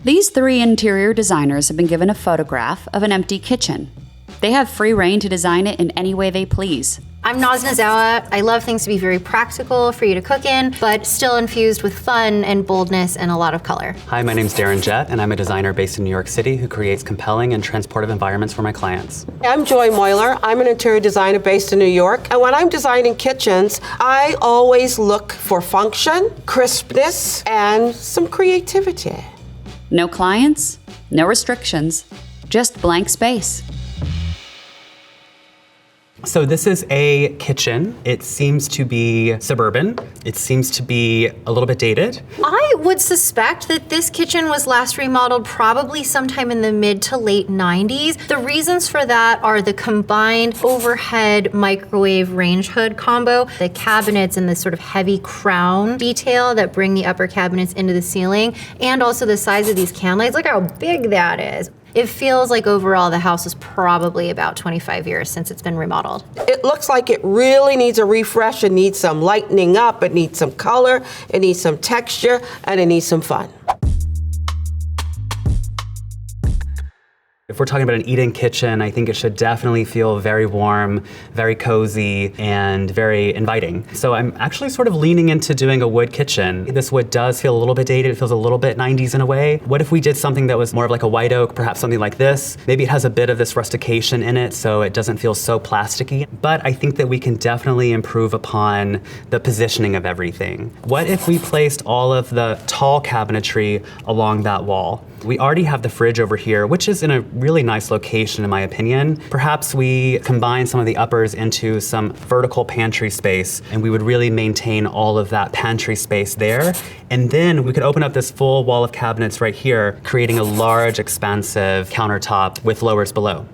These three interior designers have been given a photograph of an empty kitchen. They have free reign to design it in any way they please. I'm Noz Nozawa. I love things to be very practical for you to cook in, but still infused with fun and boldness and a lot of color. Hi, my name's Darren Jett, and I'm a designer based in New York City who creates compelling and transportive environments for my clients. I'm Joy Moyler. I'm an interior designer based in New York, and when I'm designing kitchens, I always look for function, crispness, and some creativity. No clients, no restrictions, just blank space. So this is a kitchen. It seems to be suburban. It seems to be a little bit dated. I would suspect that this kitchen was last remodeled probably sometime in the mid to late 90s. The reasons for that are the combined overhead microwave range hood combo, the cabinets and the sort of heavy crown detail that bring the upper cabinets into the ceiling, and also the size of these can lights. Look how big that is. It feels like overall the house is probably about 25 years since it's been remodeled. It looks like it really needs a refresh. It needs some lightening up. It needs some color. It needs some texture, and it needs some fun. If we're talking about an eat-in kitchen, I think it should definitely feel very warm, very cozy, and very inviting. So I'm actually sort of leaning into doing a wood kitchen. This wood does feel a little bit dated. It feels a little bit 90s in a way. What if we did something that was more of like a white oak, perhaps something like this? Maybe it has a bit of this rustication in it, so it doesn't feel so plasticky. But I think that we can definitely improve upon the positioning of everything. What if we placed all of the tall cabinetry along that wall? We already have the fridge over here, which is in a really nice location in my opinion. Perhaps we combine some of the uppers into some vertical pantry space, and we would really maintain all of that pantry space there. And then we could open up this full wall of cabinets right here, creating a large, expansive countertop with lowers below.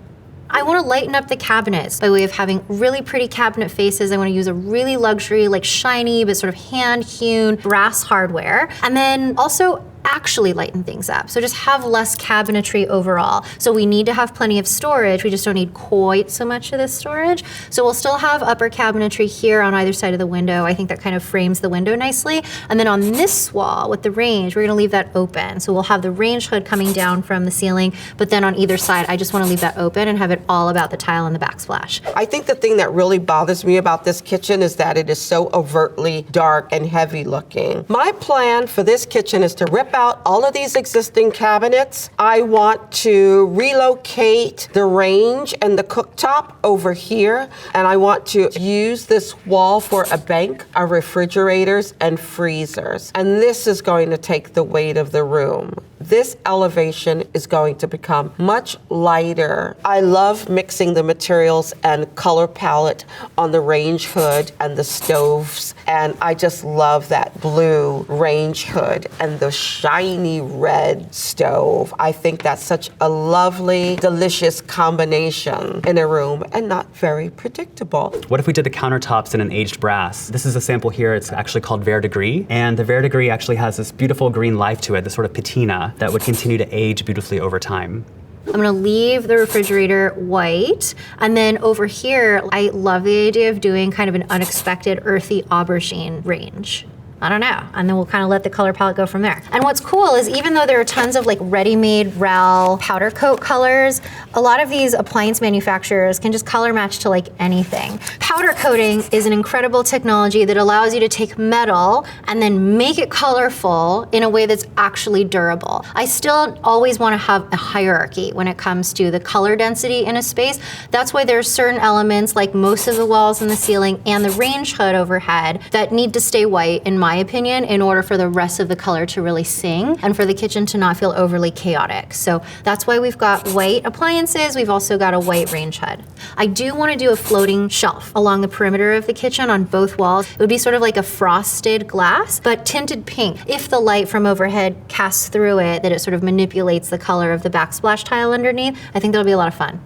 I want to lighten up the cabinets by way of having really pretty cabinet faces. I want to use a really luxury, like shiny, but sort of hand-hewn brass hardware. And then also actually lighten things up. So just have less cabinetry overall. So we need to have plenty of storage. We just don't need quite so much of this storage. So we'll still have upper cabinetry here on either side of the window. I think that kind of frames the window nicely. And then on this wall with the range, we're gonna leave that open. So we'll have the range hood coming down from the ceiling, but then on either side, I just wanna leave that open and have it all about the tile and the backsplash. I think the thing that really bothers me about this kitchen is that it is so overtly dark and heavy looking. My plan for this kitchen is to rip out all of these existing cabinets. I want to relocate the range and the cooktop over here, and I want to use this wall for a bank of refrigerators and freezers. And this is going to take the weight of the room. This elevation is going to become much lighter. I love mixing the materials and color palette on the range hood and the stoves, and I just love that blue range hood and the shiny red stove. I think that's such a lovely, delicious combination in a room and not very predictable. What if we did the countertops in an aged brass? This is a sample here. It's actually called Verdigris, and the Verdigris actually has this beautiful green life to it, this sort of patina that would continue to age beautifully over time. I'm gonna leave the refrigerator white, and then over here, I love the idea of doing kind of an unexpected earthy aubergine range. I don't know, and then we'll kind of let the color palette go from there. And what's cool is even though there are tons of like ready-made RAL powder coat colors, a lot of these appliance manufacturers can just color match to like anything. Powder coating is an incredible technology that allows you to take metal and then make it colorful in a way that's actually durable. I still always want to have a hierarchy when it comes to the color density in a space. That's why there are certain elements like most of the walls and the ceiling and the range hood overhead that need to stay white in my opinion, in order for the rest of the color to really sing and for the kitchen to not feel overly chaotic. So that's why we've got white appliances. We've also got a white range hood. I do want to do a floating shelf along the perimeter of the kitchen on both walls. It would be sort of like a frosted glass, but tinted pink. If the light from overhead casts through it, that it sort of manipulates the color of the backsplash tile underneath, I think that'll be a lot of fun.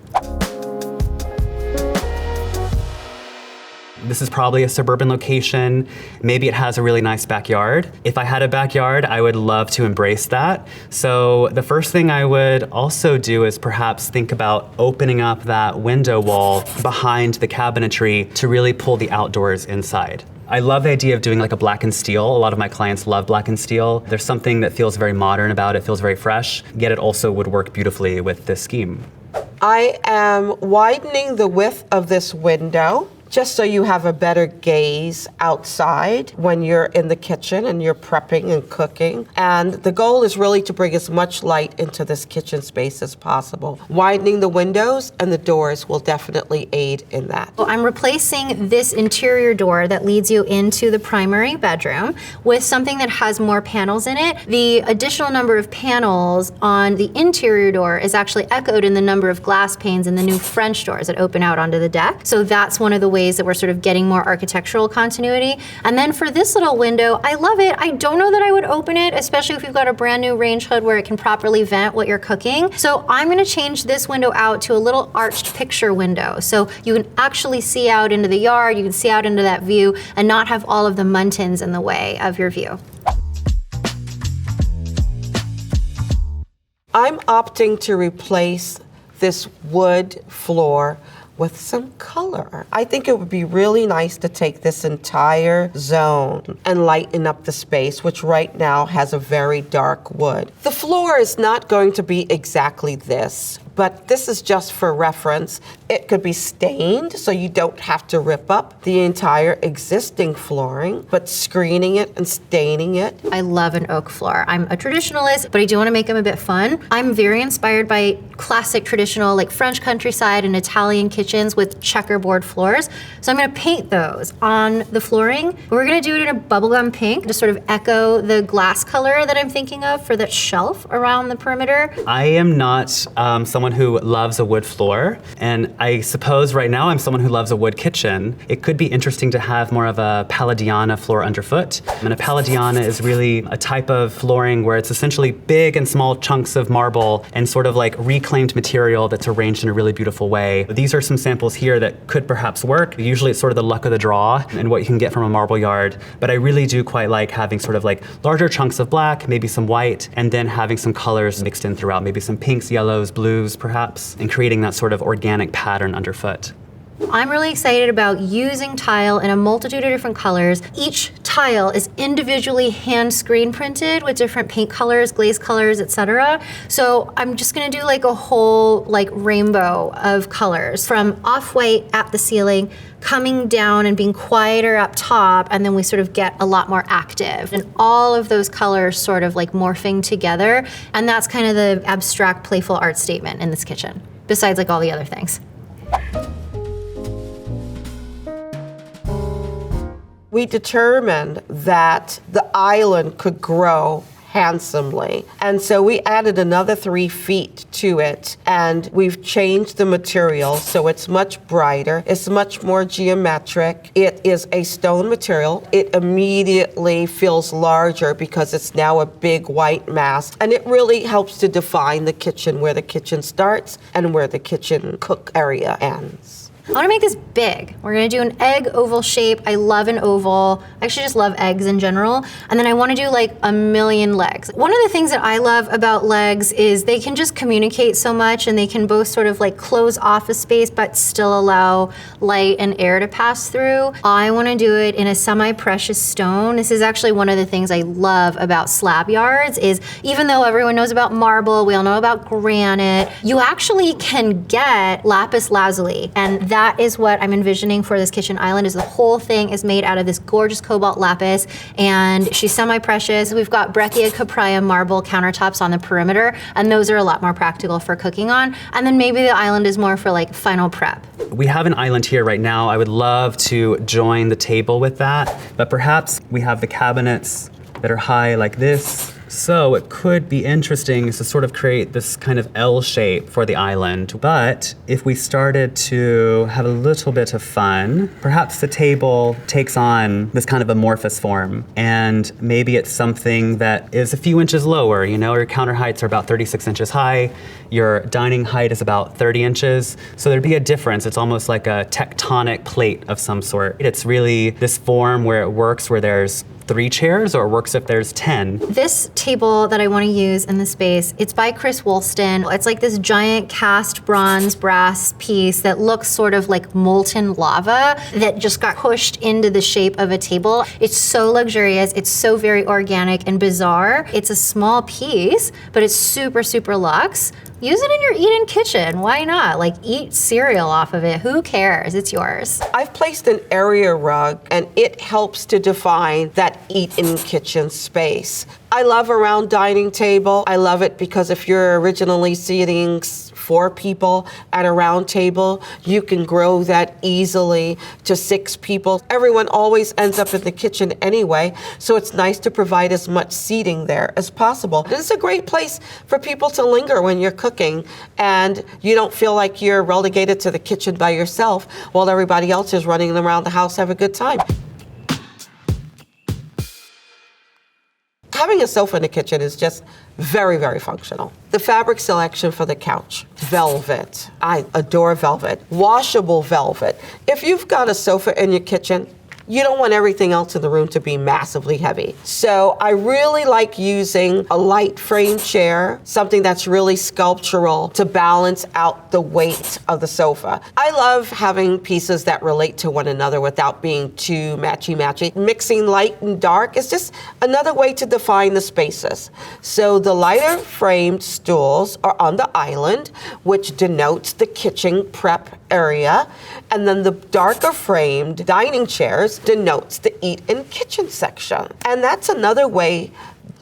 This is probably a suburban location. Maybe it has a really nice backyard. If I had a backyard, I would love to embrace that. So the first thing I would also do is perhaps think about opening up that window wall behind the cabinetry to really pull the outdoors inside. I love the idea of doing like a black and steel. A lot of my clients love black and steel. There's something that feels very modern about it, feels very fresh, yet it also would work beautifully with this scheme. I am widening the width of this window just so you have a better gaze outside when you're in the kitchen and you're prepping and cooking. And the goal is really to bring as much light into this kitchen space as possible. Widening the windows and the doors will definitely aid in that. Well, I'm replacing this interior door that leads you into the primary bedroom with something that has more panels in it. The additional number of panels on the interior door is actually echoed in the number of glass panes in the new French doors that open out onto the deck. So that's one of the ways that we're sort of getting more architectural continuity. And then for this little window, I love it. I don't know that I would open it, especially if you've got a brand new range hood where it can properly vent what you're cooking. So I'm gonna change this window out to a little arched picture window. So you can actually see out into the yard, you can see out into that view and not have all of the muntins in the way of your view. I'm opting to replace this wood floor with some color. I think it would be really nice to take this entire zone and lighten up the space, which right now has a very dark wood. The floor is not going to be exactly this, but this is just for reference. It could be stained, so you don't have to rip up the entire existing flooring, but screening it and staining it. I love an oak floor. I'm a traditionalist, but I do want to make them a bit fun. I'm very inspired by classic traditional, like French countryside and Italian kitchens with checkerboard floors. So I'm gonna paint those on the flooring. We're gonna do it in a bubblegum pink to sort of echo the glass color that I'm thinking of for that shelf around the perimeter. I am not someone who loves a wood floor, and I suppose right now I'm someone who loves a wood kitchen. It could be interesting to have more of a Palladiana floor underfoot. And a Palladiana is really a type of flooring where it's essentially big and small chunks of marble and sort of like reclaimed material that's arranged in a really beautiful way. These are some samples here that could perhaps work. Usually it's sort of the luck of the draw and what you can get from a marble yard, but I really do quite like having sort of like larger chunks of black, maybe some white, and then having some colors mixed in throughout, maybe some pinks, yellows, blues perhaps, and creating that sort of organic pattern underfoot. I'm really excited about using tile in a multitude of different colors. Each tile is individually hand screen printed with different paint colors, glaze colors, etc. So I'm just gonna do like a whole like rainbow of colors from off-white at the ceiling, coming down and being quieter up top, and then we sort of get a lot more active. And all of those colors sort of like morphing together. And that's kind of the abstract, playful art statement in this kitchen, besides like all the other things. We determined that the island could grow handsomely. And so we added another 3 feet to it, and we've changed the material so it's much brighter, it's much more geometric. It is a stone material. It immediately feels larger because it's now a big white mass, and it really helps to define the kitchen, where the kitchen starts and where the kitchen cook area ends. I wanna make this big. We're gonna do an egg oval shape. I love an oval. I actually just love eggs in general. And then I wanna do like a million legs. One of the things that I love about legs is they can just communicate so much, and they can both sort of like close off a space but still allow light and air to pass through. I wanna do it in a semi-precious stone. This is actually one of the things I love about slab yards is even though everyone knows about marble, we all know about granite, you actually can get lapis lazuli, and that is what I'm envisioning for this kitchen island. Is the whole thing is made out of this gorgeous cobalt lapis, and she's semi-precious. We've got Breccia Capraia marble countertops on the perimeter, and those are a lot more practical for cooking on. And then maybe the island is more for like final prep. We have an island here right now. I would love to join the table with that, but perhaps we have the cabinets that are high like this. So it could be interesting to sort of create this kind of L shape for the island. But if we started to have a little bit of fun, perhaps the table takes on this kind of amorphous form. And maybe it's something that is a few inches lower. You know, your counter heights are about 36 inches high. Your dining height is about 30 inches. So there'd be a difference. It's almost like a tectonic plate of some sort. It's really this form where it works, where there's 3 chairs, or it works if there's 10. This table that I want to use in the space, it's by Chris Woolston. It's like this giant cast bronze brass piece that looks sort of like molten lava that just got pushed into the shape of a table. It's so luxurious, it's so very organic and bizarre. It's a small piece, but it's super, super luxe. Use it in your eat-in kitchen. Why not? Like, eat cereal off of it. Who cares? It's yours. I've placed an area rug, and it helps to define that eat-in kitchen space. I love a round dining table. I love it because if you're originally seating 4 people at a round table, you can grow that easily to 6 people. Everyone always ends up in the kitchen anyway, so it's nice to provide as much seating there as possible. It's a great place for people to linger when you're cooking, and you don't feel like you're relegated to the kitchen by yourself while everybody else is running around the house have a good time. Having a sofa in the kitchen is just very, very functional. The fabric selection for the couch, velvet. I adore velvet. Washable velvet. If you've got a sofa in your kitchen, you don't want everything else in the room to be massively heavy. So I really like using a light frame chair, something that's really sculptural to balance out the weight of the sofa. I love having pieces that relate to one another without being too matchy-matchy. Mixing light and dark is just another way to define the spaces. So the lighter framed stools are on the island, which denotes the kitchen prep area, and then the darker framed dining chairs denotes the eat-in kitchen section. And that's another way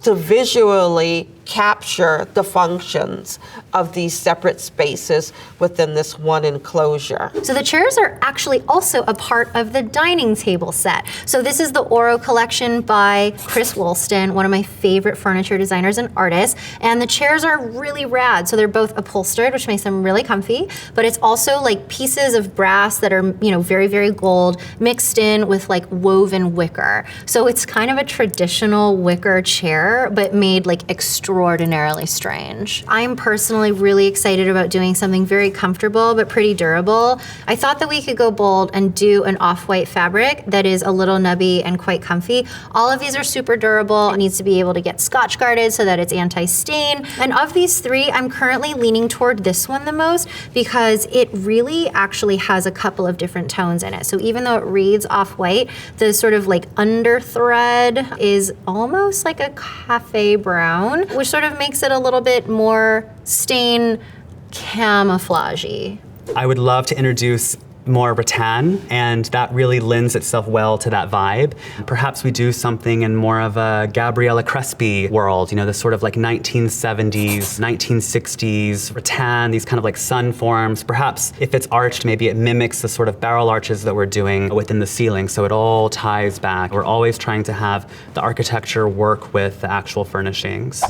to visually capture the functions of these separate spaces within this one enclosure. So the chairs are actually also a part of the dining table set. So this is the Oro collection by Chris Woolston, one of my favorite furniture designers and artists. And the chairs are really rad. So they're both upholstered, which makes them really comfy, but it's also like pieces of brass that are, very, very gold mixed in with like woven wicker. So it's kind of a traditional wicker chair, but made like extraordinarily strange. I'm personally really excited about doing something very comfortable but pretty durable. I thought that we could go bold and do an off-white fabric that is a little nubby and quite comfy. All of these are super durable. It needs to be able to get Scotch guarded so that it's anti-stain. And of these 3, I'm currently leaning toward this one the most because it really actually has a couple of different tones in it. So even though it reads off-white, the sort of like under thread is almost like a cafe brown, which sort of makes it a little bit more stain camouflagey. I would love to introduce more rattan, and that really lends itself well to that vibe. Perhaps we do something in more of a Gabriella Crespi world, this sort of like 1970s, 1960s rattan, these kind of like sun forms. Perhaps if it's arched, maybe it mimics the sort of barrel arches that we're doing within the ceiling, so it all ties back. We're always trying to have the architecture work with the actual furnishings.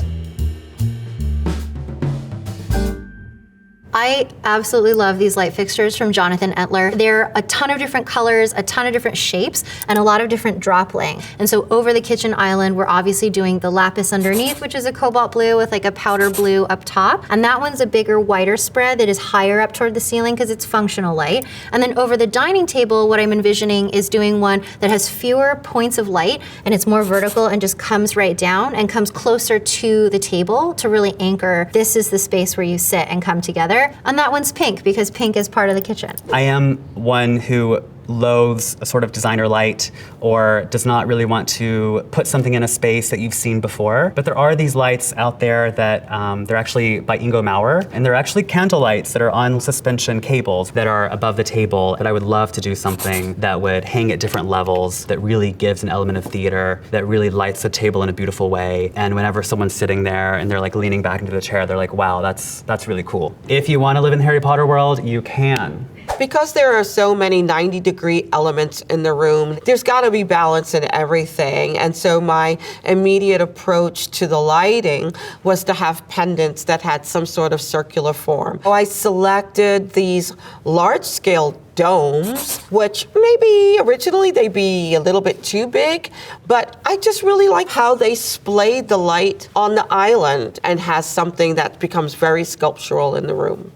I absolutely love these light fixtures from Jonathan Entler. They're a ton of different colors, a ton of different shapes, and a lot of different drop length. And so over the kitchen island, we're obviously doing the lapis underneath, which is a cobalt blue with like a powder blue up top. And that one's a bigger, wider spread that is higher up toward the ceiling because it's functional light. And then over the dining table, what I'm envisioning is doing one that has fewer points of light and it's more vertical and just comes right down and comes closer to the table to really anchor, this is the space where you sit and come together. And that one's pink because pink is part of the kitchen. I am one who loathes a sort of designer light or does not really want to put something in a space that you've seen before. But there are these lights out there that they're actually by Ingo Maurer, and they're actually candle lights that are on suspension cables that are above the table. But I would love to do something that would hang at different levels, that really gives an element of theater, that really lights the table in a beautiful way. And whenever someone's sitting there and they're like leaning back into the chair, they're like, wow, that's really cool. If you want to live in the Harry Potter world, you can. Because there are so many 90-degree elements in the room, there's got to be balance in everything. And so my immediate approach to the lighting was to have pendants that had some sort of circular form. So I selected these large-scale domes, which maybe originally they'd be a little bit too big, but I just really like how they splayed the light on the island and has something that becomes very sculptural in the room.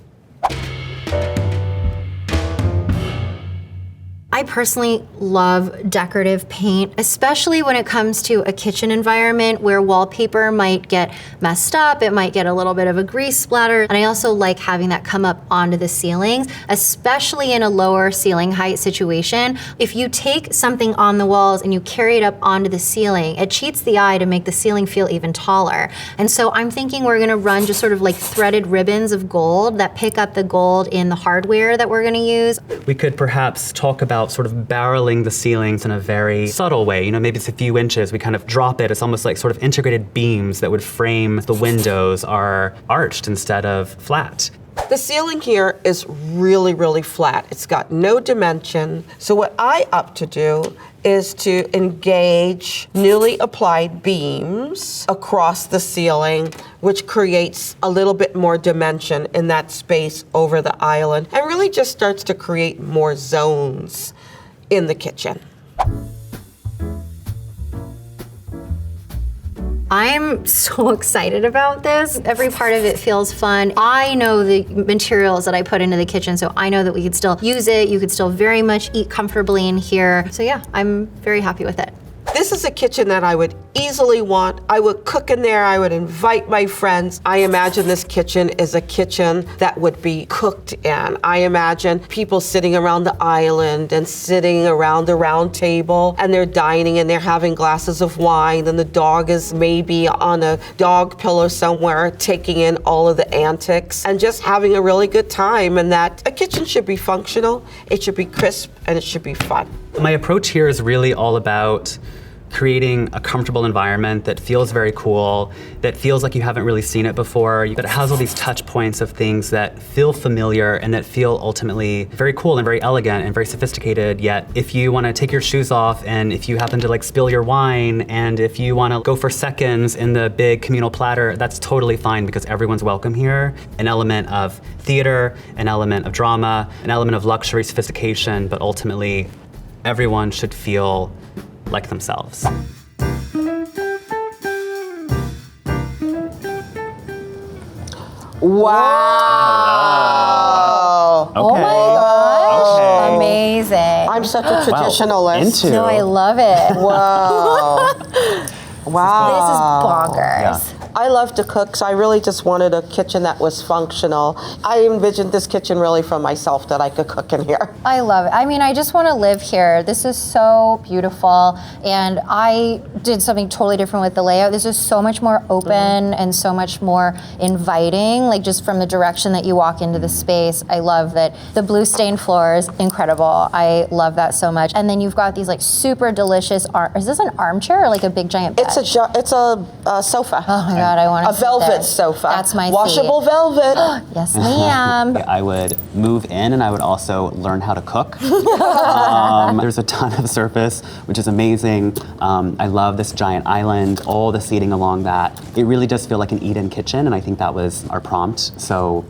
I personally love decorative paint, especially when it comes to a kitchen environment where wallpaper might get messed up, it might get a little bit of a grease splatter. And I also like having that come up onto the ceilings, especially in a lower ceiling height situation. If you take something on the walls and you carry it up onto the ceiling, it cheats the eye to make the ceiling feel even taller. And so I'm thinking we're gonna run just sort of like threaded ribbons of gold that pick up the gold in the hardware that we're gonna use. We could perhaps talk about sort of barreling the ceilings in a very subtle way. You know, maybe it's a few inches. We kind of drop it. It's almost like sort of integrated beams that would frame the windows are arched instead of flat. The ceiling here is really, really flat. It's got no dimension. So what I opt to do is to engage newly applied beams across the ceiling, which creates a little bit more dimension in that space over the island and really just starts to create more zones in the kitchen. I'm so excited about this. Every part of it feels fun. I know the materials that I put into the kitchen, so I know that we could still use it. You could still very much eat comfortably in here. So yeah, I'm very happy with it. This is a kitchen that I would easily want. I would cook in there, I would invite my friends. I imagine this kitchen is a kitchen that would be cooked in. I imagine people sitting around the island and sitting around the round table and they're dining and they're having glasses of wine and the dog is maybe on a dog pillow somewhere taking in all of the antics and just having a really good time, and that a kitchen should be functional, it should be crisp, and it should be fun. My approach here is really all about creating a comfortable environment that feels very cool, that feels like you haven't really seen it before, but it has all these touch points of things that feel familiar and that feel ultimately very cool and very elegant and very sophisticated. Yet if you want to take your shoes off and if you happen to like spill your wine and if you want to go for seconds in the big communal platter, that's totally fine because everyone's welcome here. An element of theater, an element of drama, an element of luxury, sophistication, but ultimately everyone should feel like themselves. Wow. Oh my gosh. Amazing. I'm such a traditionalist. No, I love it. Wow. Wow. This is bonkers. I love to cook, so I really just wanted a kitchen that was functional. I envisioned this kitchen really for myself, that I could cook in here. I love it. I mean, I just want to live here. This is so beautiful. And I did something totally different with the layout. This is so much more open and so much more inviting, like just from the direction that you walk into the space. I love that the blue stained floors, incredible. I love that so much. And then you've got these like super delicious, is this an armchair or like a big giant bed? It's a sofa. Oh my God, I want to A velvet sofa. That's my washable velvet. Yes, ma'am. I would move in and I would also learn how to cook. There's a ton of surface, which is amazing. I love this giant island, all the seating along that. It really does feel like an eat-in kitchen, and I think that was our prompt. So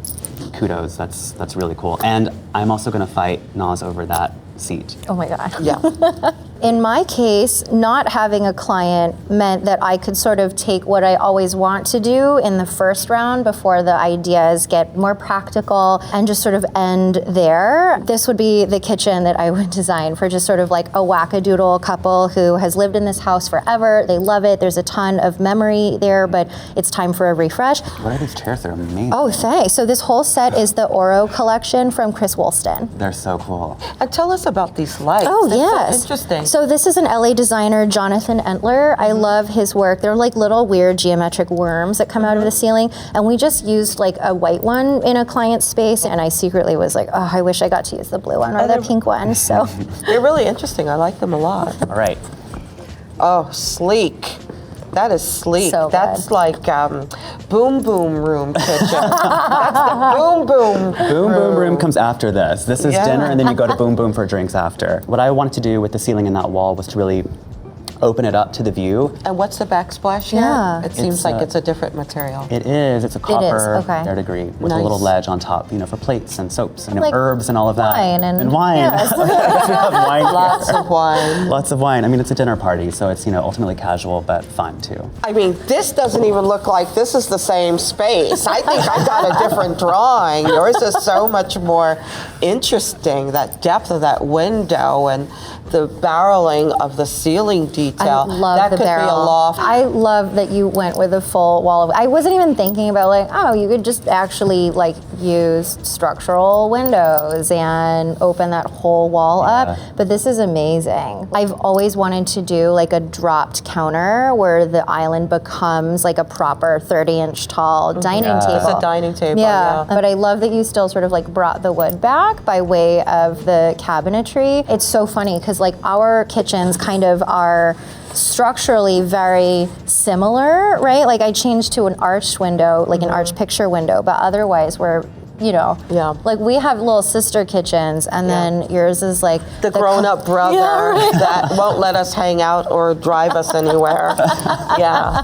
kudos, that's really cool. And I'm also gonna fight Noz over that seat. Oh my God. Yeah. In my case, not having a client meant that I could sort of take what I always want to do in the first round before the ideas get more practical and just sort of end there. This would be the kitchen that I would design for just sort of like a wackadoodle couple who has lived in this house forever. They love it. There's a ton of memory there, but it's time for a refresh. What are these chairs? They're amazing. Oh, thanks. So this whole set is the Oro collection from Chris Woolston. They're so cool. And tell us about these lights. Oh, They're yes. so interesting. So this is an LA designer, Jonathan Entler. I love his work. They're like little weird geometric worms that come out of the ceiling. And we just used like a white one in a client's space. And I secretly was like, oh, I wish I got to use the blue one or the pink one. So They're really interesting. I like them a lot. All right. Oh, sleek. That is sleek. So That's good. like boom boom room kitchen. That's the boom boom. Boom Boom Room comes after this. This is Yeah. dinner, and then you go to Boom Boom for drinks after. What I wanted to do with the ceiling and that wall was to really open it up to the view. And what's the backsplash here? Yeah. It seems It's, like it's a different material. It is. It's a copper okay. third degree with Nice. a little ledge on top, for plates and soaps and Like herbs and all of that. wine and- wine. yes. We have wine here. Lots of wine. Lots of wine. I mean, it's a dinner party, so it's ultimately casual but fun too. I mean, this doesn't even look like this is the same space. I think I got a different drawing. Yours is so much more interesting, that depth of that window and the barreling of the ceiling detail. I love that the could barrel. be a loft. I love that you went with a full wall of. I wasn't even thinking about you could just actually use structural windows and open that whole wall up. But this is amazing. I've always wanted to do a dropped counter where the island becomes a proper 30-inch tall dining table. It's a dining table. Yeah, but I love that you still sort of brought the wood back by way of the cabinetry. It's so funny because our kitchens kind of are structurally very similar, right? I changed to an arched window, an arched picture window, but otherwise we're we have little sister kitchens, and then yours is the grown-up brother that won't let us hang out or drive us anywhere. Yeah.